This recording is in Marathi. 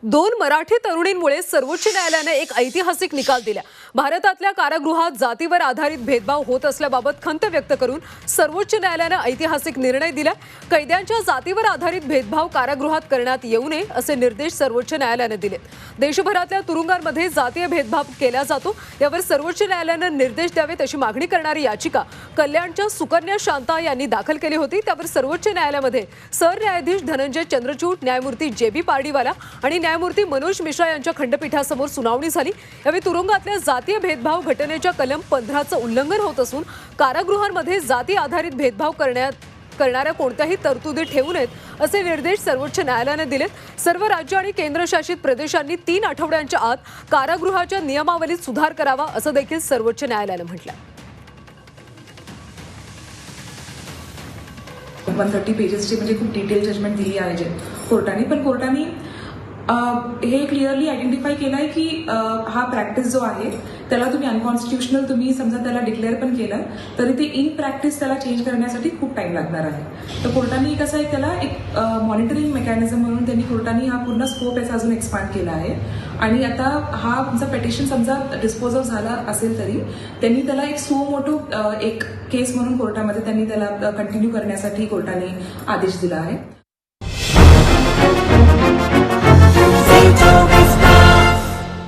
दोन मराठी तरुणींमुळे सर्वोच्च न्यायालयाने एक ऐतिहासिक निकाल दिला। भारतातल्या कारागृहात जातीवर आधारित भेदभाव होत असल्याबाबत खंत व्यक्त करून सर्वोच्च न्यायालयाने ऐतिहासिक निर्णय दिला। कैद्यांच्या जातीवर आधारित भेदभाव कारागृहात करण्यात येऊ नये असे निर्देश सर्वोच्च न्यायालयाने दिले। देशभरातल्या तुरुंगांमध्ये जातीय भेदभाव केला जातो, यावर सर्वोच्च न्यायालयाने निर्देश द्यावेत अशी मागणी करणारी याचिका कल्याणच्या सुकन्या शांता यांनी दाखल केली होती। त्यावर सर्वोच्च न्यायालयामध्ये सरन्यायाधीश धनंजय चंद्रचूड, न्यायमूर्ती जे.बी. पारडीवाला आणि न्यायमूर्ती मनोज मिश्रा यांच्या खंडपीठासमोर सुनावणी झाली। यावेळी तुरुंगातल्या जातीय भेदभाव घटनेच्या कलम 15चं उल्लंघन होत असून कारागृहांमध्ये जाती आधारित भेदभाव करणाऱ्या कोणत्याही तरतुदी ठेवू नयेत असे निर्देश सर्वोच्च न्यायालयाने दिलेत। सर्व राज्य आणि केंद्रशासित प्रदेशांनी 3 आठवड्यांच्या आत कारागृहाच्या नियमावलीत सुधार करावा असं देखील सर्वोच्च न्यायालयाने म्हटलंय। 130 पेजेसची म्हणजे खूप डिटेल जजमेंट दिली आहे जे कोर्टाने हे क्लिअरली आयडेंटिफाय केलं आहे की हा प्रॅक्टिस जो आहे त्याला तुम्ही अनकॉन्स्टिट्युशनल तुम्ही समजा त्याला डिक्लेअर पण केलं तरी ते इन प्रॅक्टिस त्याला चेंज करण्यासाठी खूप टाइम लागणार आहे। तर कोर्टाने कसं आहे त्याला एक मॉनिटरिंग मेकॅनिझम म्हणून त्यांनी कोर्टाने हा पूर्ण स्कोप याचा अजून एक्सपांड केला आहे। आणि आता हा तुमचा पेटिशन समजा डिस्पोज ऑफ झाला असेल तरी त्यांनी त्याला एक सो मोठो एक केस म्हणून कोर्टामध्ये त्यांनी त्याला कंटिन्यू करण्यासाठी कोर्टाने आदेश दिला आहे।